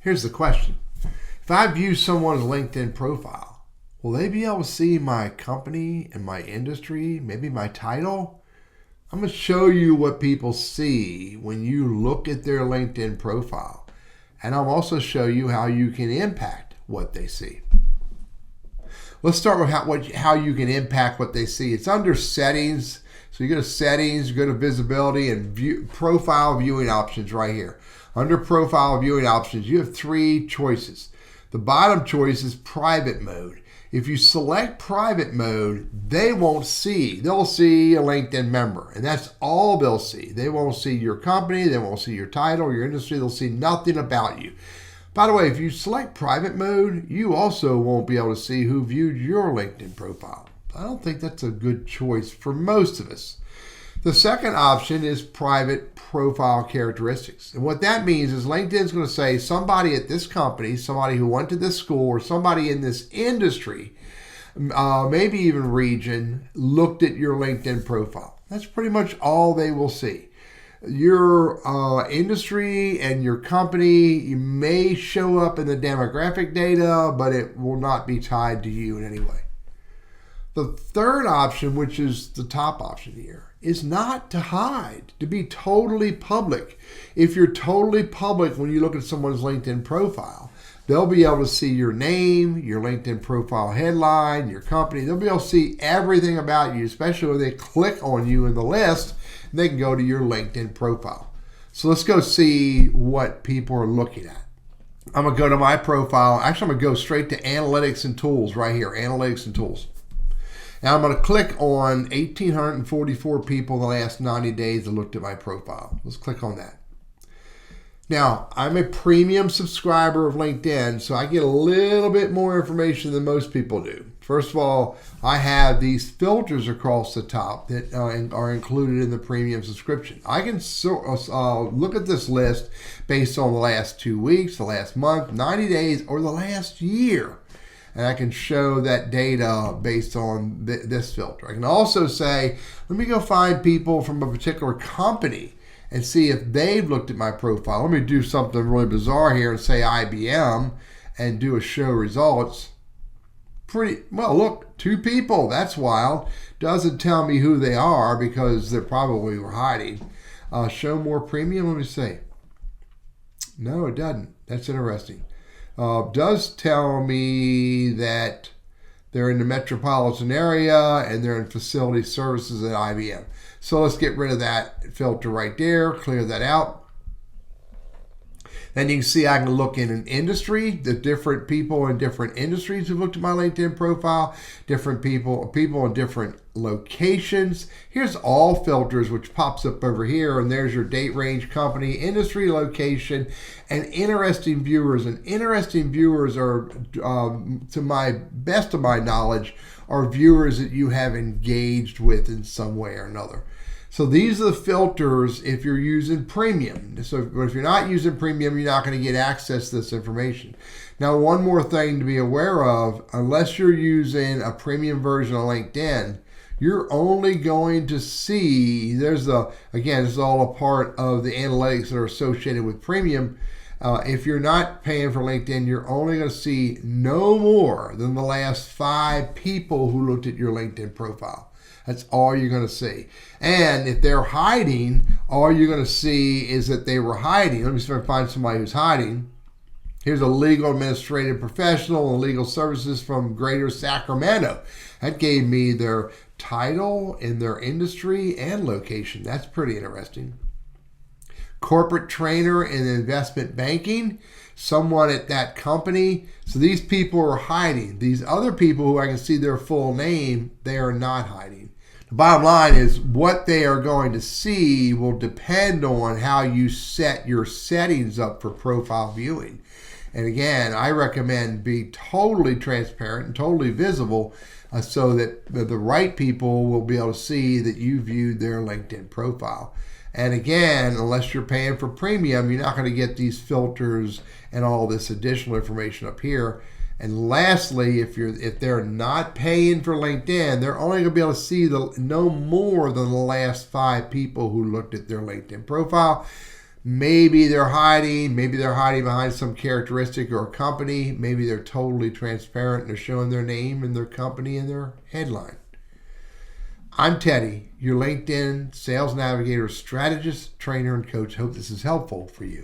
Here's the question. If I view someone's LinkedIn profile, will they be able to see my company and my industry, maybe my title? I'm going to show you what people see when you look at their LinkedIn profile. And I'll also show you how you can impact what they see. Let's start with how you can impact what they see. It's under settings. So you go to settings, you go to visibility and profile viewing options right here. Under profile viewing options, you have 3 choices. The bottom choice is private mode. If you select private mode, they won't see. They'll see a LinkedIn member, and that's all they'll see. They won't see your company. They won't see your title, your industry. They'll see nothing about you. By the way, if you select private mode, you also won't be able to see who viewed your LinkedIn profile. I don't think that's a good choice for most of us. The second option is private profile characteristics. And what that means is LinkedIn's going to say somebody at this company, somebody who went to this school, or somebody in this industry, maybe even region, looked at your LinkedIn profile. That's pretty much all they will see. Your industry and your company may show up in the demographic data, but it will not be tied to you in any way. The third option, which is the top option here, is not to hide, to be totally public. If you're totally public when you look at someone's LinkedIn profile, they'll be able to see your name, your LinkedIn profile headline, your company. They'll be able to see everything about you, especially when they click on you in the list, and they can go to your LinkedIn profile. So let's go see what people are looking at. I'm going to go to my profile. Actually, I'm going to go straight to analytics and tools right here, analytics and tools. Now I'm going to click on 1,844 people in the last 90 days that looked at my profile. Let's click on that. Now, I'm a premium subscriber of LinkedIn, so I get a little bit more information than most people do. First of all, I have these filters across the top that are included in the premium subscription. I can look at this list based on the last 2 weeks, the last month, 90 days, or the last year. And I can show that data based on this filter. I can also say, let me go find people from a particular company and see if they've looked at my profile. Let me do something really bizarre here and say IBM and do a show results. Well, look, 2 people. That's wild. Doesn't tell me who they are because they probably were hiding. Show more premium. Let me see. No, it doesn't. That's interesting. Does tell me that they're in the metropolitan area and they're in facility services at IBM. So let's get rid of that filter right there, clear that out. Then you can see I can look in an industry, the different people in different industries who looked at my LinkedIn profile, different people in different locations. Here's all filters, which pops up over here, and there's your date range, company, industry, location, and interesting viewers. And interesting viewers are, to my best of my knowledge, are viewers that you have engaged with in some way or another. So these are the filters if you're using premium. So if you're not using premium, you're not going to get access to this information. Now, one more thing to be aware of, unless you're using a premium version of LinkedIn, you're only going to see, again, this is all a part of the analytics that are associated with premium. If you're not paying for LinkedIn, you're only going to see no more than the last 5 people who looked at your LinkedIn profile. That's all you're going to see. And if they're hiding, all you're going to see is that they were hiding. Let me see if I can find somebody who's hiding. Here's a legal administrative professional in legal services from Greater Sacramento. That gave me their title and their industry and location. That's pretty interesting. Corporate trainer in investment banking, someone at that company. So these people are hiding. These other people who I can see their full name, they are not hiding. The bottom line is what they are going to see will depend on how you set your settings up for profile viewing. And again, I recommend be totally transparent and totally visible so that the right people will be able to see that you viewed their LinkedIn profile. And again, unless you're paying for premium, you're not going to get these filters and all this additional information up here. And lastly, if they're not paying for LinkedIn, they're only going to be able to see no more than the last 5 people who looked at their LinkedIn profile. Maybe they're hiding behind some characteristic or company. Maybe they're totally transparent and they're showing their name and their company and their headline. I'm Teddy, your LinkedIn sales navigator, strategist, trainer, and coach. Hope this is helpful for you.